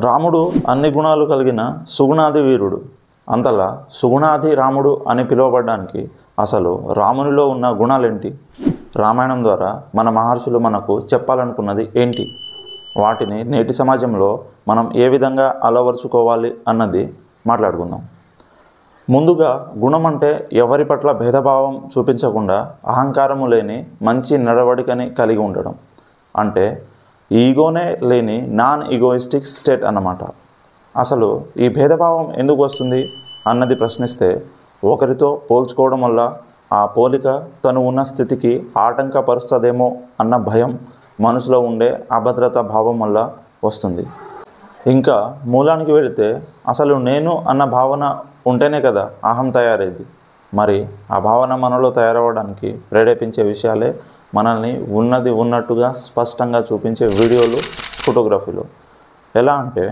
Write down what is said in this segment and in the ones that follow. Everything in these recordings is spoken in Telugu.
రాముడు అన్ని గుణాలు కలిగిన సుగుణాది వీరుడు. అంతలా సుగుణాది రాముడు అని పిలువబడడానికి అసలు రామునిలో ఉన్న గుణాలేంటి? రామాయణం ద్వారా మన మహర్షులు మనకు చెప్పాలనుకున్నది ఏంటి? వాటిని నేటి సమాజంలో మనం ఏ విధంగా అలవరుచుకోవాలి అన్నది మాట్లాడుకుందాం. ముందుగా గుణం అంటే ఎవరి పట్ల భేదభావం చూపించకుండా అహంకారము లేని మంచి నడవడికని కలిగి ఉండడం. అంటే ఈగోనే లేని నాన్ ఈగోయిస్టిక్ స్టేట్ అన్నమాట. అసలు ఈ భేదభావం ఎందుకు వస్తుంది అన్నది ప్రశ్నిస్తే, ఒకరితో పోల్చుకోవడం వల్ల ఆ పోలిక తను ఉన్న స్థితికి ఆటంకపరుస్తుందేమో అన్న భయం, మనసులో ఉండే అభద్రతా భావం వల్ల వస్తుంది. ఇంకా మూలానికి వెళితే అసలు నేను అన్న భావన ఉంటేనే కదా అహం తయారైంది. మరి ఆ భావన మనలో తయారవడానికి ప్రేరేపించే విషయాలే మనల్ని ఉన్నది ఉన్నట్టుగా స్పష్టంగా చూపించే వీడియోలు, ఫోటోగ్రఫీలు. ఎలా అంటే,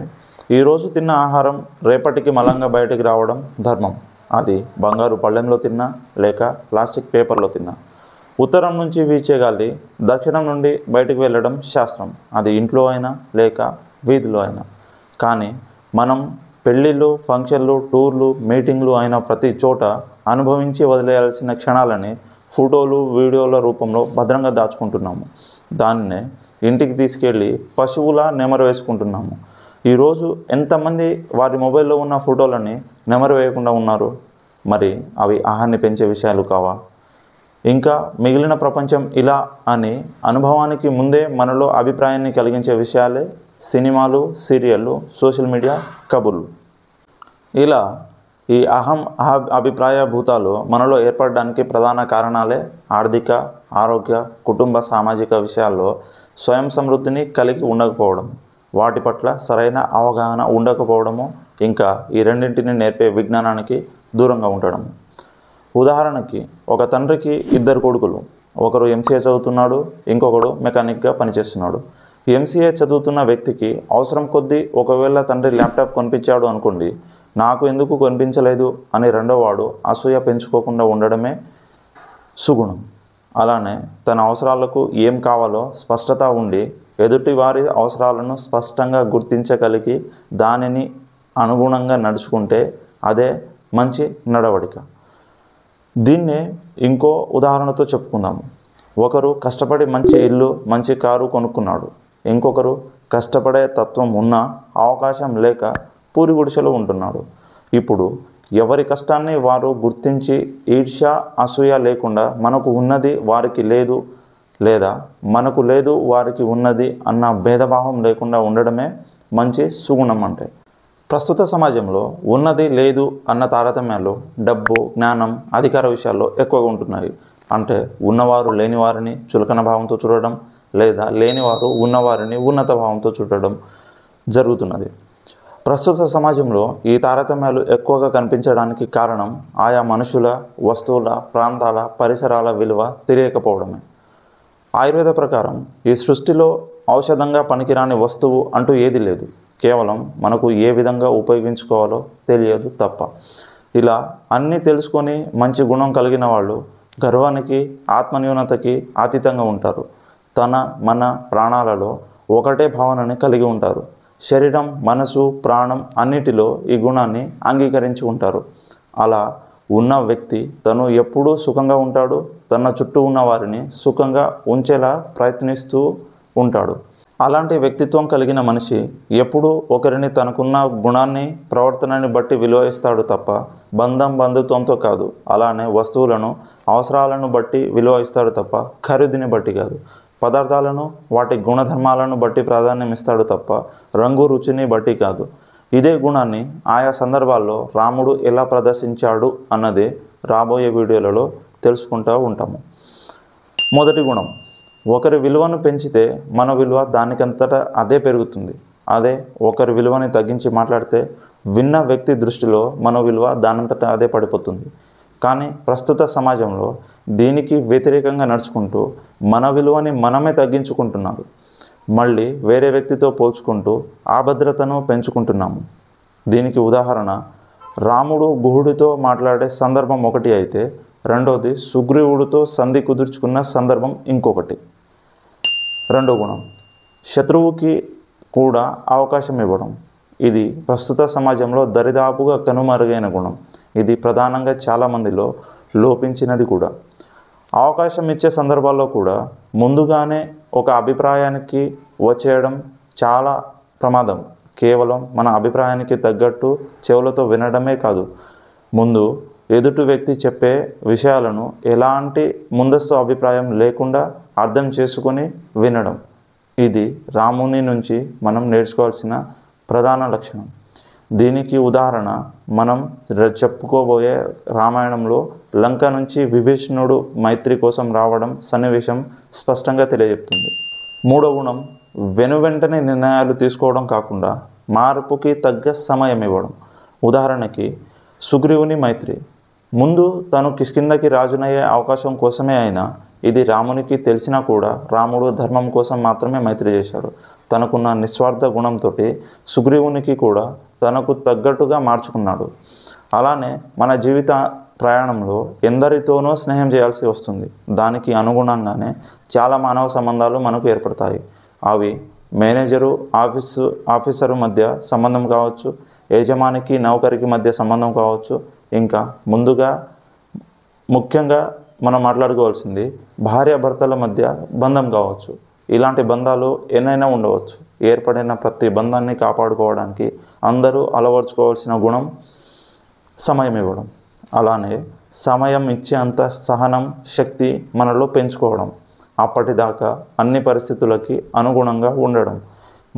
ఈరోజు తిన్న ఆహారం రేపటికి మలంగా బయటికి రావడం ధర్మం. అది బంగారు పళ్ళెంలో తిన్నా లేక ప్లాస్టిక్ పేపర్లో తిన్నా. ఉత్తరం నుంచి వీచే గాలి దక్షిణం నుండి బయటికి వెళ్ళడం శాస్త్రం. అది ఇంట్లో అయినా లేక వీధిలో అయినా. కానీ మనం పెళ్ళిళ్ళు, ఫంక్షన్లు, టూర్లు, మీటింగ్లు అయిన ప్రతి చోట అనుభవించి వదిలేయాల్సిన క్షణాలని ఫోటోలు, వీడియోల రూపంలో భద్రంగా దాచుకుంటున్నాము. దాన్నే ఇంటికి తీసుకెళ్ళి పశువులా నెమరు వేసుకుంటున్నాము. ఈరోజు ఎంతమంది వారి మొబైల్లో ఉన్న ఫోటోలని నెమరు వేయకుండా ఉన్నారు? మరి అవి ఆహాన్ని పెంచే విషయాలు కావా? ఇంకా మిగిలిన ప్రపంచం ఇలా అని అనుభవానికి ముందే మనలో అభిప్రాయాన్ని కలిగించే విషయాలే సినిమాలు, సీరియళ్ళు, సోషల్ మీడియా, కబుర్లు. ఇలా ఈ అభిప్రాయ భూతాలు మనలో ఏర్పడడానికి ప్రధాన కారణాలే ఆర్థిక, ఆరోగ్య, కుటుంబ, సామాజిక విషయాల్లో స్వయం సమృద్ధిని కలిగి ఉండకపోవడం, వాటి పట్ల సరైన అవగాహన ఉండకపోవడము, ఇంకా ఈ రెండింటిని నేర్పే విజ్ఞానానికి దూరంగా ఉండడం. ఉదాహరణకి, ఒక తండ్రికి 2 కొడుకులు. ఒకరు ఎంసీఏ చదువుతున్నాడు, ఇంకొకడు మెకానిక్గా పనిచేస్తున్నాడు. ఎంసీఏ చదువుతున్న వ్యక్తికి అవసరం కొద్దీ ఒకవేళ తండ్రి ల్యాప్టాప్ కొనిపించాడు అనుకోండి, నాకు ఎందుకు కొనిపించలేదు అని రెండోవాడు అసూయ పెంచుకోకుండా ఉండడమే సుగుణం. అలానే తన అవసరాలకు ఏం కావాలో స్పష్టత ఉండి ఎదుటి వారి అవసరాలను స్పష్టంగా గుర్తించగలిగి దానిని అనుగుణంగా నడుచుకుంటే అదే మంచి నడవడిక. దీన్నే ఇంకో ఉదాహరణతో చెప్పుకుందాము. ఒకరు కష్టపడి మంచి ఇల్లు, మంచి కారు కొనుక్కున్నాడు. ఇంకొకరు కష్టపడే తత్వం ఉన్నా అవకాశం లేక పూరి గుడిసెలో ఉంటున్నాడు. ఇప్పుడు ఎవరి కష్టాన్ని వారు గుర్తించి ఈర్ష్య, అసూయ లేకుండా మనకు ఉన్నది వారికి లేదు, లేదా మనకు లేదు వారికి ఉన్నది అన్న భేదభావం లేకుండా ఉండడమే మంచి సుగుణం అంటే. ప్రస్తుత సమాజంలో ఉన్నది లేదు అన్న తారతమ్యాలు డబ్బు, జ్ఞానం, అధికార విషయాల్లో ఎక్కువగా ఉంటున్నాయి. అంటే ఉన్నవారు లేని వారిని చులకన భావంతో చూడడం, లేదా లేనివారు ఉన్నవారిని ఉన్నత భావంతో చూడడం జరుగుతున్నది. ప్రస్తుత సమాజంలో ఈ తారతమ్యాలు ఎక్కువగా కనిపించడానికి కారణం ఆయా మనుషుల, వస్తువుల, ప్రాంతాల, పరిసరాల విలువ తెలియకపోవడమే. ఆయుర్వేద ప్రకారం ఈ సృష్టిలో ఔషధంగా పనికిరాని వస్తువు అంటూ ఏది లేదు. కేవలం మనకు ఏ విధంగా ఉపయోగించుకోవాలో తెలియదు తప్ప. ఇలా అన్నీ తెలుసుకొని మంచి గుణం కలిగిన వాళ్ళు గర్వానికి, ఆత్మన్యూనతకి అతీతంగా ఉంటారు. తన, మన ప్రాణాలలో ఒకటే భావనని కలిగి ఉంటారు. శరీరం, మనసు, ప్రాణం అన్నిటిలో ఈ గుణాన్ని అంగీకరించి ఉంటారు. అలా ఉన్న వ్యక్తి తను ఎప్పుడూ సుఖంగా ఉంటాడు. తన చుట్టూ ఉన్న వారిని సుఖంగా ఉంచేలా ప్రయత్నిస్తూ ఉంటాడు. అలాంటి వ్యక్తిత్వం కలిగిన మనిషి ఎప్పుడూ ఒకరిని తనకున్న గుణాన్ని, ప్రవర్తనని బట్టి విలువ ఇస్తాడు తప్ప బంధం, బంధుత్వంతో కాదు. అలానే వస్తువులను, అవసరాలను బట్టి విలువ ఇస్తాడు తప్ప ఖరీదుని బట్టి కాదు. పదార్థాలను, వాటి గుణధర్మాలను బట్టి ప్రాధాన్యం ఇస్తాడు తప్ప రంగు, రుచిని బట్టి కాదు. ఇదే గుణాన్ని ఆయా సందర్భాల్లో రాముడు ఎలా ప్రదర్శించాడు అన్నది రాబోయే వీడియోలలో తెలుసుకుంటూ ఉంటాము. మొదటి గుణం, ఒకరి విలువను పెంచితే మన విలువ దానికంతటా అదే పెరుగుతుంది. అదే ఒకరి విలువని తగ్గించి మాట్లాడితే విన్న వ్యక్తి దృష్టిలో మన విలువ దానంతటా అదే పడిపోతుంది. కానీ ప్రస్తుత సమాజంలో దీనికి వ్యతిరేకంగా నడుచుకుంటూ మన విలువని మనమే తగ్గించుకుంటున్నారు. మళ్ళీ వేరే వ్యక్తితో పోల్చుకుంటూ అభద్రతను పెంచుకుంటున్నాము. దీనికి ఉదాహరణ, రాముడు గుహుడితో మాట్లాడే సందర్భం ఒకటి అయితే, రెండోది సుగ్రీవుడితో సంధి కుదుర్చుకున్న సందర్భం ఇంకొకటి. రెండో గుణం, శత్రువుకి కూడా అవకాశం ఇవ్వడం. ఇది ప్రస్తుత సమాజంలో దరిదాపుగా కనుమరుగైన గుణం. ఇది ప్రధానంగా చాలామందిలో లోపించినది కూడా. అవకాశం ఇచ్చే సందర్భాల్లో కూడా ముందుగానే ఒక అభిప్రాయానికి వచ్చేయడం చాలా ప్రమాదం. కేవలం మన అభిప్రాయానికి తగ్గట్టు చెవులతో వినడమే కాదు, ముందు ఎదుటి వ్యక్తి చెప్పే విషయాలను ఎలాంటి ముందస్తు అభిప్రాయం లేకుండా అర్థం చేసుకొని వినడం. ఇది రాముని నుంచి మనం నేర్చుకోవాల్సిన ప్రధాన లక్షణం. దీనికి ఉదాహరణ మనం చెప్పుకోబోయే రామాయణంలో లంక నుంచి విభీషణుడు మైత్రి కోసం రావడం సన్నివేశం స్పష్టంగా తెలియజెప్తుంది. మూడవ గుణం వెనువెంటనే నిర్ణయాలు తీసుకోవడం కాకుండా మార్పుకి తగ్గ సమయం ఇవ్వడం. ఉదాహరణకి సుగ్రీవుని మైత్రి ముందు తను కిష్కింధకి రాజునయ్యే అవకాశం కోసమే అయినా ఇది రామునికి తెలిసినా కూడా రాముడు ధర్మం కోసం మాత్రమే మైత్రి చేశాడు. తనకున్న నిస్వార్థ గుణంతో సుగ్రీవునికి కూడా తనకు తగ్గట్టుగా మార్చుకున్నాడు. అలానే మన జీవిత ప్రయాణంలో ఎందరితోనో స్నేహం చేయాల్సి వస్తుంది. దానికి అనుగుణంగానే చాలా మానవ సంబంధాలు మనకు ఏర్పడతాయి. అవి మేనేజరు ఆఫీసరు మధ్య సంబంధం కావచ్చు, యజమానికి నౌకరికి మధ్య సంబంధం కావచ్చు, ఇంకా ముఖ్యంగా మనం మాట్లాడుకోవాల్సింది భార్యాభర్తల మధ్య బంధం కావచ్చు. ఇలాంటి బంధాలు ఎన్నైనా ఉండవచ్చు. ఏర్పడిన ప్రతి బంధాన్ని కాపాడుకోవడానికి అందరూ అలవర్చుకోవాల్సిన గుణం సమయం ఇవ్వడం. అలానే సమయం ఇచ్చేంత సహనం శక్తి మనలో పెంచుకోవడం. అప్పటిదాకా అన్ని పరిస్థితులకి అనుగుణంగా ఉండడం.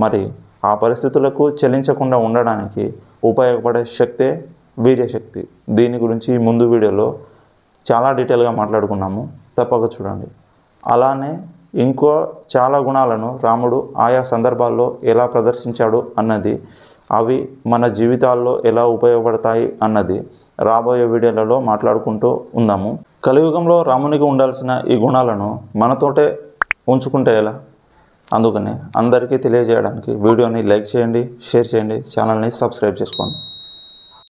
మరి ఆ పరిస్థితులకు చెల్లించకుండా ఉండడానికి ఉపయోగపడే శక్తే వీర్యశక్తి. దీని గురించి ముందు వీడియోలో చాలా డీటెయిల్గా మాట్లాడుకున్నాము, తప్పక చూడండి. అలానే ఇంకో చాలా గుణాలను రాముడు ఆయా సందర్భాల్లో ఎలా ప్రదర్శించాడు అన్నది, అవి మన జీవితాల్లో ఎలా ఉపయోగపడతాయి అన్నది రాబోయే వీడియోలలో మాట్లాడుకుంటూ ఉందాము. కలియుగంలో రామునికి ఉండాల్సిన ఈ గుణాలను మనతోటే ఉంచుకుంటే ఎలా? అందుకనే అందరికీ తెలియజేయడానికి వీడియోని లైక్ చేయండి, షేర్ చేయండి, ఛానల్ని సబ్స్క్రైబ్ చేసుకోండి.